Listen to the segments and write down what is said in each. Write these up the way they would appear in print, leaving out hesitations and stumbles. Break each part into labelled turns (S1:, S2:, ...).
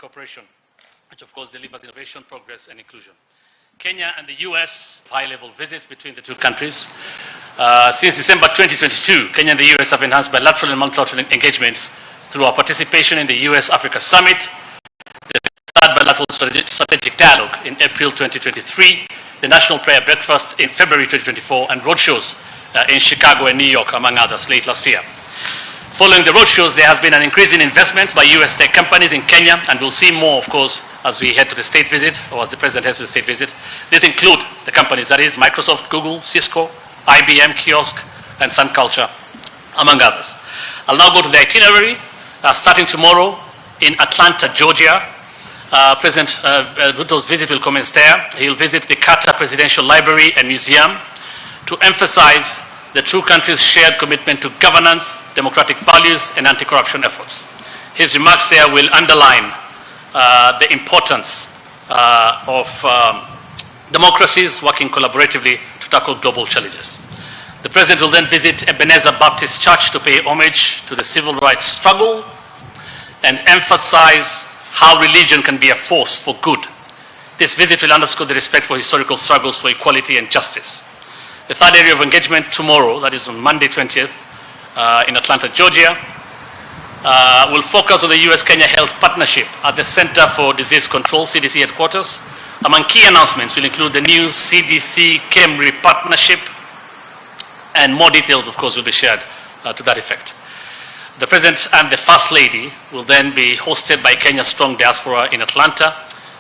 S1: cooperation, which of course delivers innovation, progress, and inclusion. Kenya and the US high-level visits between the two countries. Since December 2022, Kenya and the US have enhanced bilateral and multilateral engagements through our participation in the US-Africa Summit, the third bilateral strategic dialogue in April 2023, the National Prayer Breakfast in February 2024, and roadshows in Chicago and New York, among others, late last year. Following the roadshows, there has been an increase in investments by US tech companies in Kenya, and we'll see more, of course, as we head to the state visit, or as the President heads to the state visit. These include the companies, that is Microsoft, Google, Cisco, IBM, Kiosk, and Sun Culture, among others. I'll now go to the itinerary. Starting tomorrow in Atlanta, Georgia, President Ruto's visit will commence there. He'll visit the Carter Presidential Library and Museum to emphasize the two countries' shared commitment to governance, democratic values, and anti-corruption efforts. His remarks there will underline the importance of democracies working collaboratively to tackle global challenges. The President will then visit Ebenezer Baptist Church to pay homage to the civil rights struggle and emphasize how religion can be a force for good. This visit will underscore the respect for historical struggles for equality and justice. The third area of engagement tomorrow, that is on Monday 20th, in Atlanta, Georgia, will focus on the US-Kenya Health Partnership at the Center for Disease Control, CDC headquarters. Among key announcements will include the new CDC-KEMRI partnership, and more details, of course, will be shared to that effect. The President and the First Lady will then be hosted by Kenya's strong diaspora in Atlanta,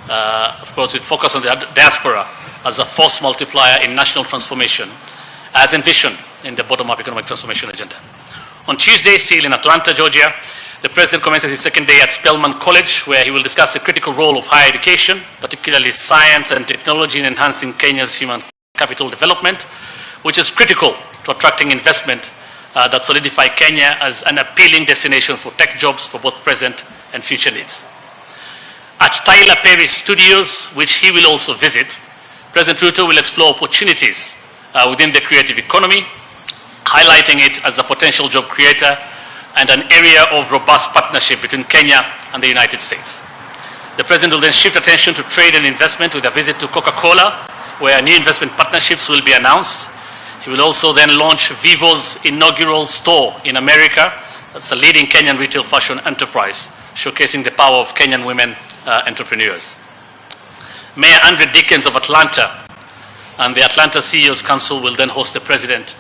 S1: of course, with focus on the diaspora as a force multiplier in national transformation, as envisioned in the bottom-up economic transformation agenda. On Tuesday, still in Atlanta, Georgia, the President commences his second day at Spelman College, where he will discuss the critical role of higher education, particularly science and technology, in enhancing Kenya's human capital development, which is critical to attracting investment that solidify Kenya as an appealing destination for tech jobs for both present and future needs. At Tyler Perry Studios, which he will also visit, President Ruto will explore opportunities within the creative economy, highlighting it as a potential job creator and an area of robust partnership between Kenya and the United States. The President will then shift attention to trade and investment with a visit to Coca-Cola, where new investment partnerships will be announced. He will also then launch Vivo's inaugural store in America. That's a leading Kenyan retail fashion enterprise, showcasing the power of Kenyan women entrepreneurs. Mayor Andre Dickens of Atlanta and the Atlanta CEO's Council will then host the President,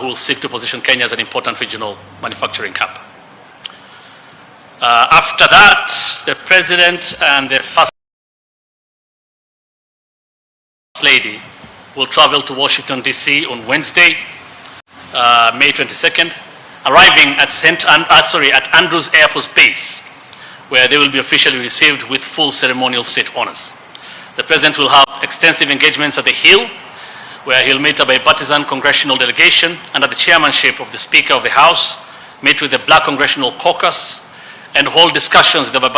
S1: who will seek to position Kenya as an important regional manufacturing hub. After that, the President and the First Lady will travel to Washington, D.C. on Wednesday, May 22nd, arriving at Andrews Air Force Base, where they will be officially received with full ceremonial state honors. The President will have extensive engagements at the Hill, where he'll meet a bipartisan congressional delegation under the chairmanship of the Speaker of the House, meet with the Black Congressional Caucus, and hold discussions with the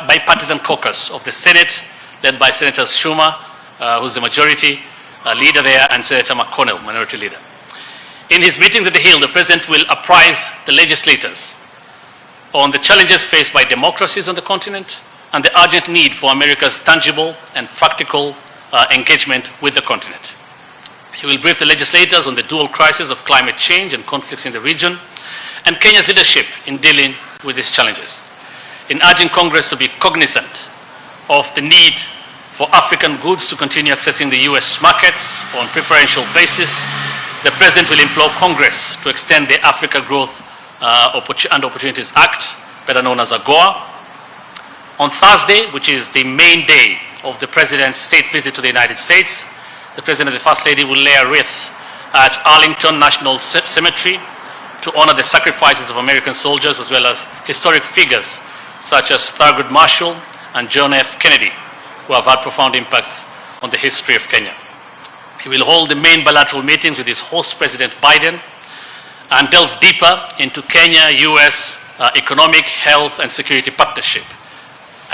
S1: bipartisan caucus of the Senate, led by Senator Schumer, who's the majority leader there, and Senator McConnell, minority leader. In his meetings at the Hill, the President will apprise the legislators on the challenges faced by democracies on the continent and the urgent need for America's tangible and practical engagement with the continent. He will brief the legislators on the dual crisis of climate change and conflicts in the region, and Kenya's leadership in dealing with these challenges. In urging Congress to be cognizant of the need for African goods to continue accessing the US markets on preferential basis, the President will implore Congress to extend the Africa Growth and Opportunities Act, better known as AGOA. On Thursday, which is the main day of the President's state visit to the United States, the President and the First Lady will lay a wreath at Arlington National Cemetery to honor the sacrifices of American soldiers, as well as historic figures such as Thurgood Marshall and John F. Kennedy, who have had profound impacts on the history of Kenya. He will hold the main bilateral meetings with his host, President Biden, and delve deeper into Kenya-US economic, health, and security partnership,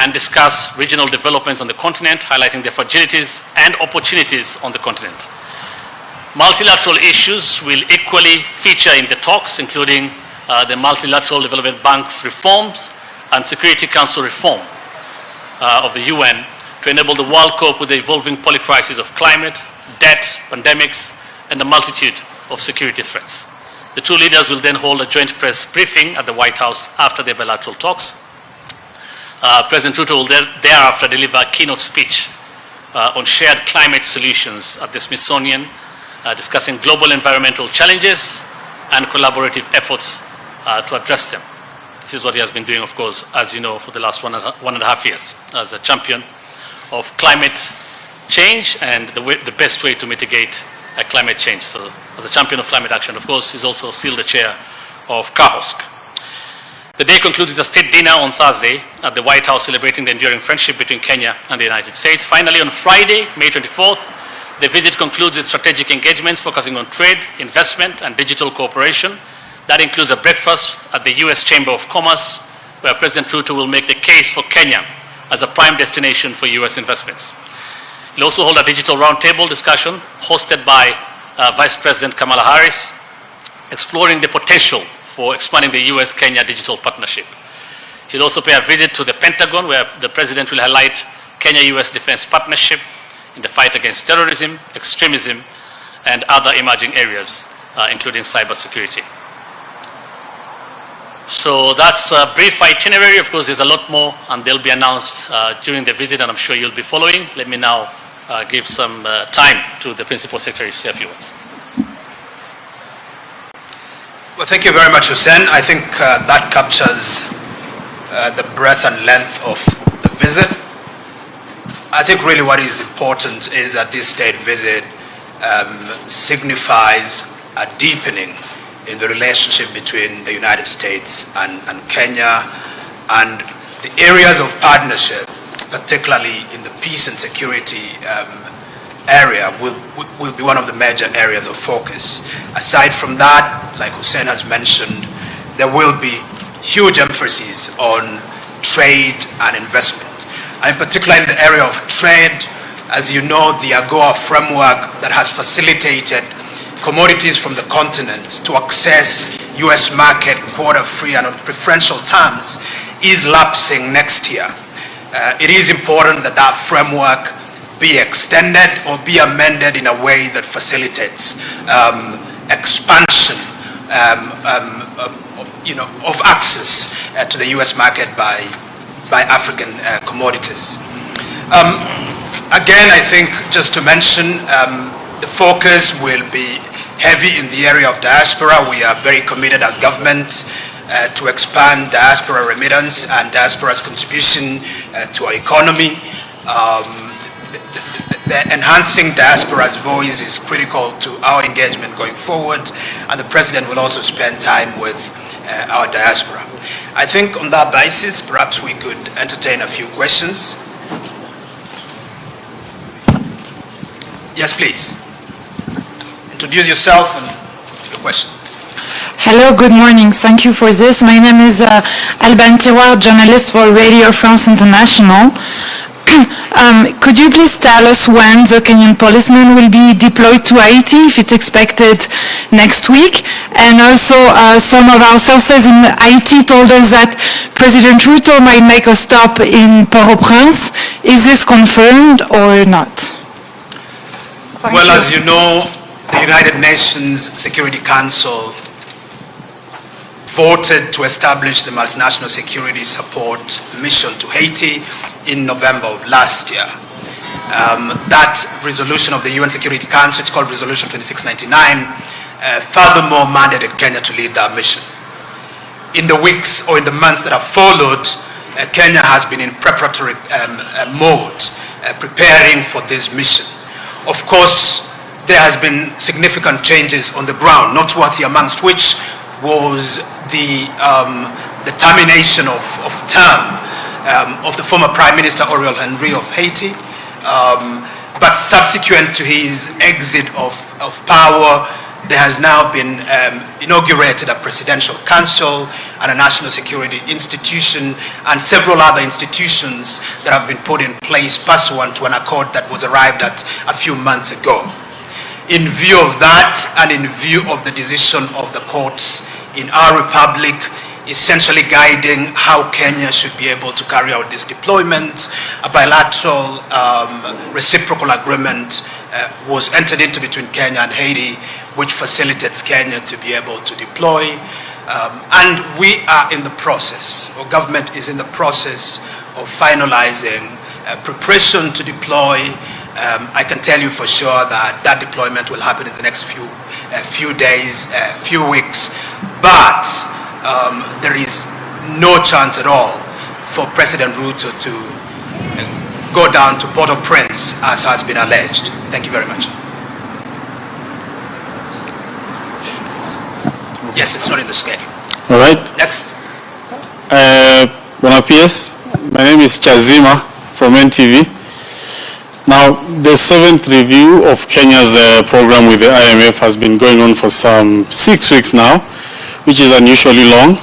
S1: and discuss regional developments on the continent, highlighting the fragilities and opportunities on the continent. Multilateral issues will equally feature in the talks, including the Multilateral Development Bank's reforms and Security Council reform. of the UN to enable the world cope with the evolving polycrisis of climate, debt, pandemics, and a multitude of security threats. The two leaders will then hold a joint press briefing at the White House after their bilateral talks. President Ruto will thereafter deliver a keynote speech on shared climate solutions at the Smithsonian, discussing global environmental challenges and collaborative efforts to address them. This is what he has been doing, of course, as you know, for the last one and a half years as a champion of climate change and the best way to mitigate climate change. So as a champion of climate action, of course, he's also still the chair of CAHOSC. The day concludes with a state dinner on Thursday at the White House celebrating the enduring friendship between Kenya and the United States. Finally, on Friday, May 24th, the visit concludes with strategic engagements focusing on trade, investment, and digital cooperation. That includes a breakfast at the US Chamber of Commerce, where President Ruto will make the case for Kenya as a prime destination for US investments. He'll also hold a digital roundtable discussion hosted by Vice President Kamala Harris, exploring the potential for expanding the US-Kenya digital partnership. He'll also pay a visit to the Pentagon, where the President will highlight Kenya-US defense partnership in the fight against terrorism, extremism, and other emerging areas, including cybersecurity. So that's a brief itinerary. Of course, there's a lot more, and they'll be announced during the visit, and I'm sure you'll be following. Let me now give some time to the Principal Secretary to say a few words.
S2: Well, thank you very much, Hussein. I think that captures the breadth and length of the visit. I think really what is important is that this state visit signifies a deepening in the relationship between the United States and Kenya, and the areas of partnership, particularly in the peace and security area, will be one of the major areas of focus. Aside from that, like Hussein has mentioned, there will be huge emphasis on trade and investment. And in particular in the area of trade, as you know, the AGOA framework that has facilitated commodities from the continent to access US market quota-free and on preferential terms is lapsing next year. It is important that that framework be extended or be amended in a way that facilitates expansion of access to the US market by African commodities. Again, I think just to mention, the focus will be heavy in the area of diaspora. We are very committed as government to expand diaspora remittance and diaspora's contribution to our economy. The enhancing diaspora's voice is critical to our engagement going forward, and the President will also spend time with our diaspora. I think on that basis, perhaps we could entertain a few questions. Yes, please. Introduce yourself and your question.
S3: Hello, good morning. Thank you for this. My name is Alban Tiroir, journalist for Radio France International. Could you please tell us when the Kenyan policemen will be deployed to Haiti, if it's expected next week? And also, some of our sources in Haiti told us that President Ruto might make a stop in Port-au-Prince. Is this confirmed or not?
S2: Well, as you know, the United Nations Security Council voted to establish the multinational security support mission to Haiti in November of last year. That resolution of the UN Security Council, it's called Resolution 2699, furthermore mandated Kenya to lead that mission. In the weeks or in the months that have followed, Kenya has been in preparatory mode, preparing for this mission. Of course, there has been significant changes on the ground, noteworthy amongst which was the termination of term of the former Prime Minister Ariel Henry of Haiti, but subsequent to his exit of power, there has now been inaugurated a presidential council and a national security institution and several other institutions that have been put in place pursuant to an accord that was arrived at a few months ago. In view of that, and in view of the decision of the courts in our republic, essentially guiding how Kenya should be able to carry out this deployment. A bilateral reciprocal agreement was entered into between Kenya and Haiti, which facilitates Kenya to be able to deploy. And we are in the process, or government is in the process of finalizing preparation to deploy. I can tell you for sure that that deployment will happen in the next few days, few weeks, but there is no chance at all for President Ruto to go down to Port-au-Prince as has been alleged. Thank you very much. Yes, it's not in the schedule.
S4: All right.
S2: Next.
S4: Buona PS, my name is Chazima from NTV. Now, the 7th review of Kenya's program with the IMF has been going on for some 6 weeks now, which is unusually long.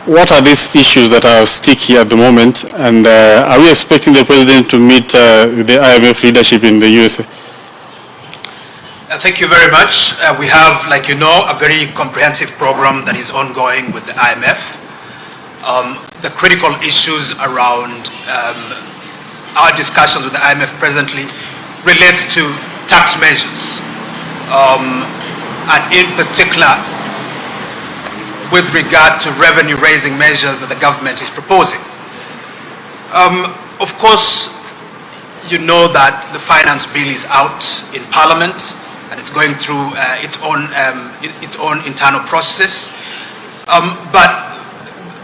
S4: What are these issues that are sticky at the moment, and are we expecting the President to meet with the IMF leadership in the USA?
S2: Thank you very much. We have, like you know, a very comprehensive program that is ongoing with the IMF. The critical issues around our discussions with the IMF presently relates to tax measures, and in particular with regard to revenue-raising measures that the government is proposing. Of course, you know that the finance bill is out in Parliament and it's going through its own internal process.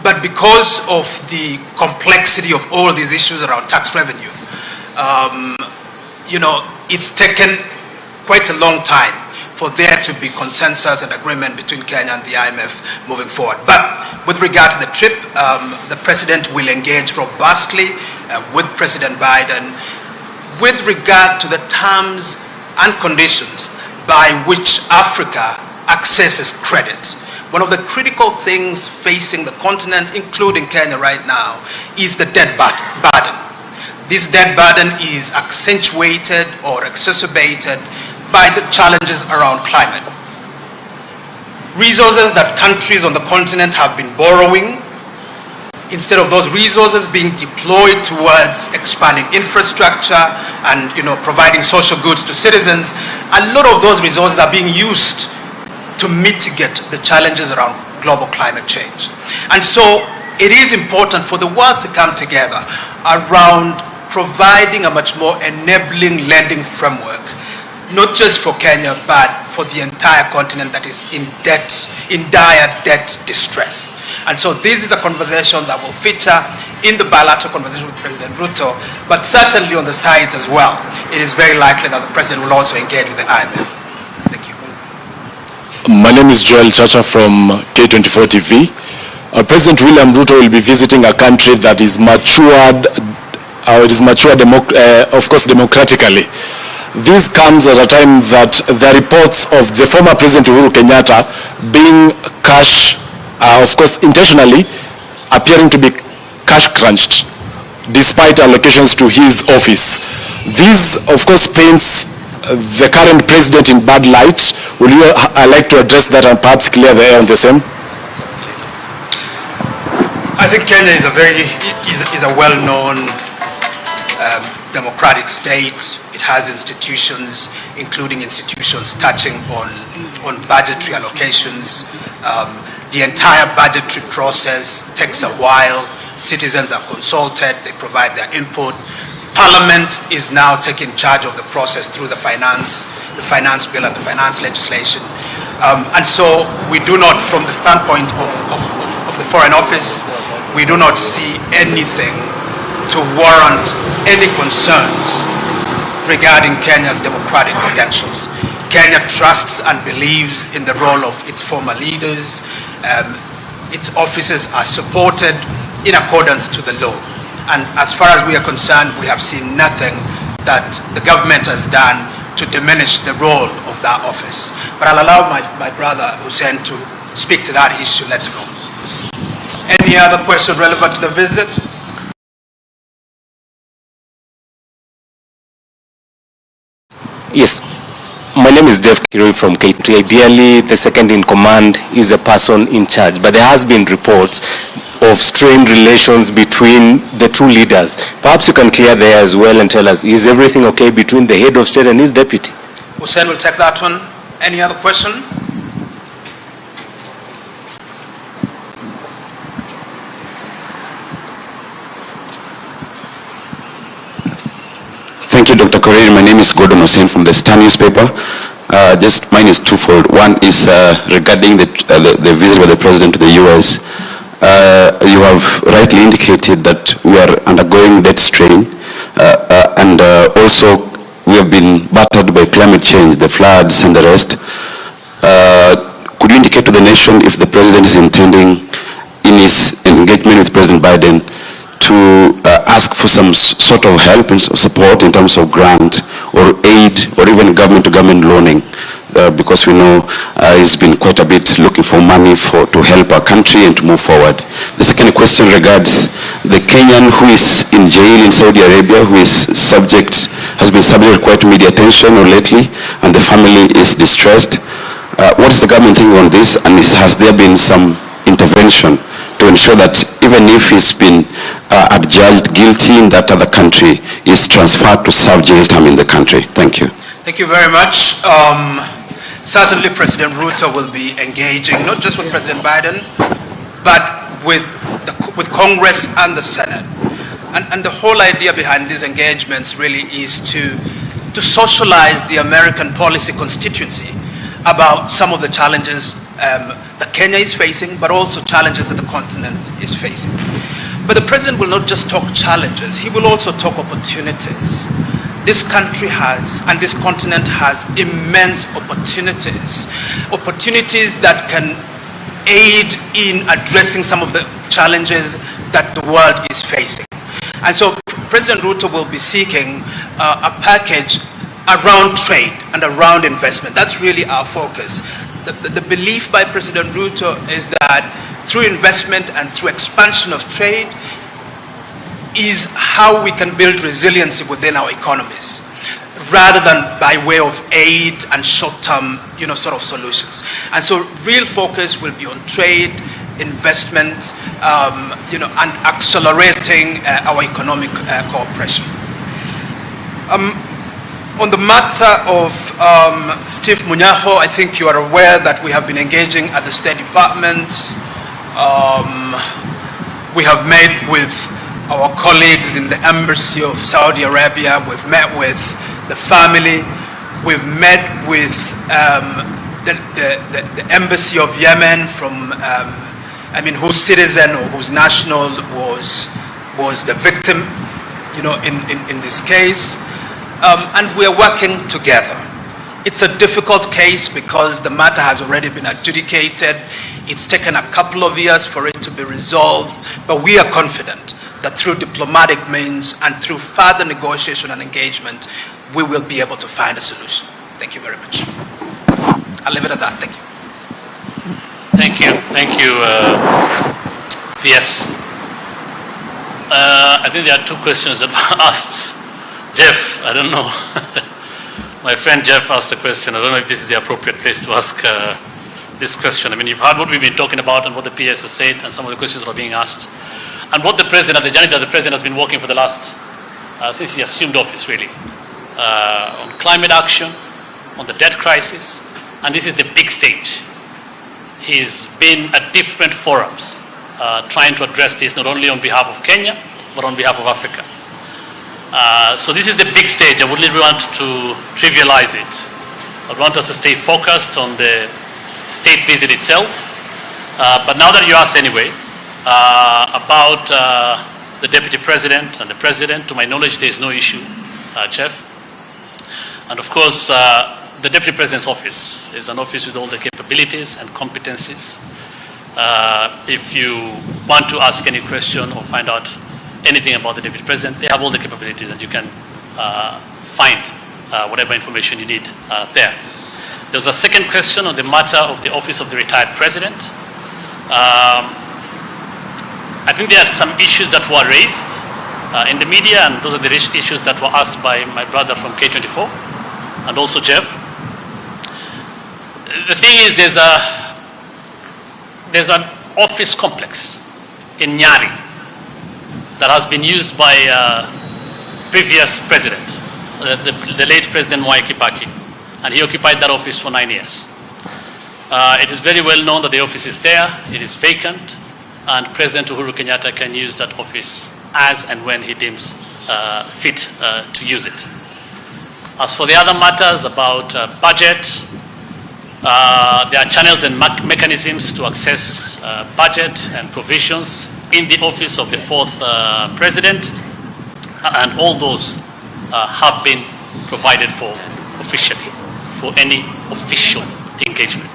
S2: But because of the complexity of all these issues around tax revenue, you know, it's taken quite a long time for there to be consensus and agreement between Kenya and the IMF moving forward. But with regard to the trip, the President will engage robustly with President Biden with regard to the terms and conditions by which Africa accesses credit. One of the critical things facing the continent, including Kenya right now, is the debt burden. This debt burden is accentuated or exacerbated by the challenges around climate. Resources that countries on the continent have been borrowing, instead of those resources being deployed towards expanding infrastructure and, you know, providing social goods to citizens, a lot of those resources are being used to mitigate the challenges around global climate change. And so it is important for the world to come together around providing a much more enabling lending framework, not just for Kenya, but for the entire continent that is in dire debt distress. And so this is a conversation that will feature in the bilateral conversation with President Ruto, but certainly on the sides as well. It is very likely that the President will also engage with the IMF. Thank you.
S5: My name is Joel Chacha from K24 TV. President William Ruto will be visiting a country that is matured, of course, democratically. This comes at a time that the reports of the former President Uhuru Kenyatta being of course, intentionally appearing to be cash crunched, despite allocations to his office. This, of course, paints the current president in bad light. Will you like to address that and perhaps clear the air on the same?
S2: I think Kenya is a well-known democratic state. It has institutions, including institutions touching on budgetary allocations. The entire budgetary process takes a while. Citizens are consulted, they provide their input. Parliament is now taking charge of the process through the finance bill and the finance legislation. And so we do not, from the standpoint of the Foreign Office, we do not see anything to warrant any concerns regarding Kenya's democratic credentials. Kenya trusts and believes in the role of its former leaders. Its officers are supported in accordance to the law. And as far as we are concerned, we have seen nothing that the government has done to diminish the role of that office. But I'll allow my brother Hussein to speak to that issue later on. Any other question relevant to the visit?
S6: Yes. My name is Jeff Kirui from K2. Ideally, the second in command is the person in charge, but there has been reports of strained relations between the two leaders. Perhaps you can clear there as well and tell us, is everything okay between the head of state and his deputy?
S2: Hussein will take that one. Any other question?
S7: Thank you, Dr. Korir. My name is Gordon Hussein from the Star newspaper. Mine is twofold. One is regarding the visit by the President to the U.S. You have rightly indicated that we are undergoing that strain, and also we have been battered by climate change, the floods and the rest. Could you indicate to the nation if the President is intending, in his engagement with President Biden, to ask for some sort of help and support in terms of grant or aid or even government-to-government loaning, because we know he's been quite a bit looking for money to help our country and to move forward. The second question regards the Kenyan who is in jail in Saudi Arabia, who has been subject to quite media attention lately, and the family is distressed. What is the government thinking on this, and has there been some intervention to ensure that even if he's been adjudged guilty in that other country, is transferred to serve jail time in the country? Thank you.
S2: Thank you very much. Certainly President Ruto will be engaging not just with President Biden, but with Congress and the Senate. And the whole idea behind these engagements really is to socialize the American policy constituency about some of the challenges that Kenya is facing, but also challenges that the continent is facing. But the President will not just talk challenges, he will also talk opportunities. This country has, and this continent has, immense opportunities. Opportunities that can aid in addressing some of the challenges that the world is facing. And so President Ruto will be seeking a package around trade and around investment. That's really our focus. The belief by President Ruto is that through investment and through expansion of trade is how we can build resiliency within our economies, rather than by way of aid and short-term, sort of solutions. And so real focus will be on trade, investment, and accelerating our economic cooperation. On the matter of Steve Munyaho, I think you are aware that we have been engaging at the State Department. We have met with our colleagues in the Embassy of Saudi Arabia. We've met with the family. We've met with the Embassy of Yemen, whose citizen or whose national was the victim, in this case. And we're working together. It's a difficult case because the matter has already been adjudicated. It's taken a couple of years for it to be resolved, but we are confident that through diplomatic means and through further negotiation and engagement, we will be able to find a solution. Thank you very much. I'll leave it at that. Thank you.
S1: Thank you. Thank you. Yes. I think there are two questions that were asked. Jeff, I don't know. My friend Jeff asked a question. I don't know if this is the appropriate place to ask this question. You've heard what we've been talking about and what the PS has said and some of the questions that are being asked. And what the President, the journey that the President has been working for the last, since he assumed office really, on climate action, on the debt crisis, and this is the big stage. He's been at different forums trying to address this not only on behalf of Kenya, but on behalf of Africa. So this is the big stage. I wouldn't want to trivialize it. I want us to stay focused on the state visit itself. But now that you asked anyway about the Deputy President and the President, to my knowledge there is no issue, Jeff. And of course, the Deputy President's office is an office with all the capabilities and competencies. If you want to ask any question or find out anything about the Deputy President, they have all the capabilities and you can find whatever information you need there. There's a second question on the matter of the office of the retired President. I think there are some issues that were raised in the media, and those are the issues that were asked by my brother from K24 and also Jeff. The thing is, there's an office complex in Nyari that has been used by previous president, the late President Mwai Kibaki, and he occupied that office for 9 years. It is very well known that the office is there, it is vacant, and President Uhuru Kenyatta can use that office as and when he deems fit to use it. As for the other matters about budget, there are channels and mechanisms to access budget and provisions in the office of the fourth president, and all those have been provided for officially for any official engagement.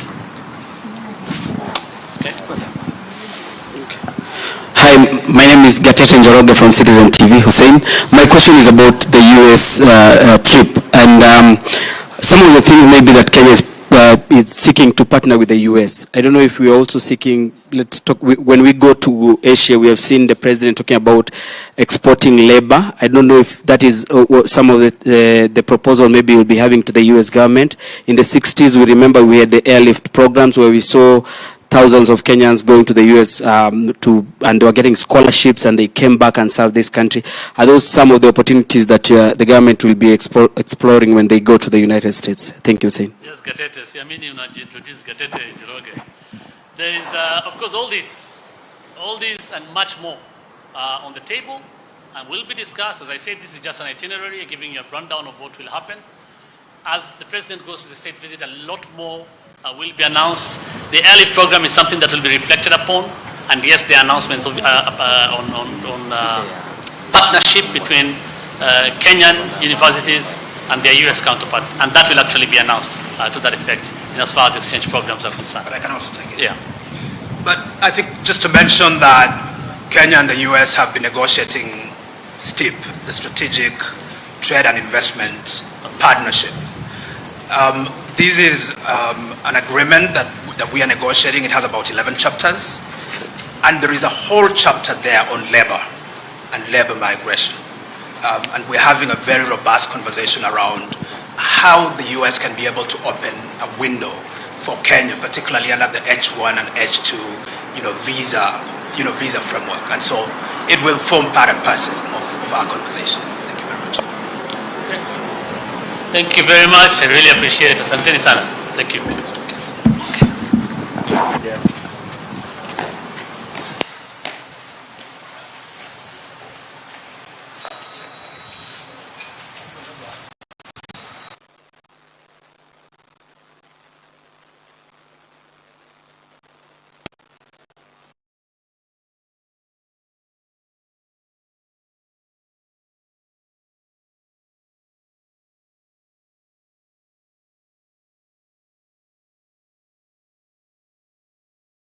S1: Okay.
S8: Hi, my name is Gatete Njoroge from Citizen TV, Hussein. My question is about the US trip, and some of the things maybe that Kenya is seeking to partner with the US. I don't know if we are also seeking, let's talk, when we go to Asia, we have seen the president talking about exporting labor. I don't know if that is some of the proposal maybe we'll be having to the US government. In the 60s, we remember we had the airlift programs where we saw thousands of Kenyans going to the US and they were getting scholarships and they came back and served this country. Are those some of the opportunities that the government will be exploring when they go to the United States? Thank you, Hussein.
S1: Yes, Gatete. Siamini unajiintroduce Gatete Njoroge. There is, of course, all these and much more on the table and will be discussed. As I said, this is just an itinerary, giving you a rundown of what will happen. As the president goes to the state visit, a lot more will be announced. The airlift program is something that will be reflected upon, and yes, the announcements of, on partnership between Kenyan universities and their US counterparts, and that will actually be announced to that effect in as far as exchange programs are concerned.
S2: But I can also take it.
S1: Yeah.
S2: But I think just to mention that Kenya and the US have been negotiating STIP, the Strategic Trade and Investment Partnership. This is an agreement that we are negotiating. It has about 11 chapters, and there is a whole chapter there on labor and labor migration. And we're having a very robust conversation around how the US can be able to open a window for Kenya, particularly under the H1 and H2, visa framework. And so it will form part and parcel of our conversation. Thank you very much.
S1: Thank you very much. I really appreciate it. Asanteni sana. Thank you.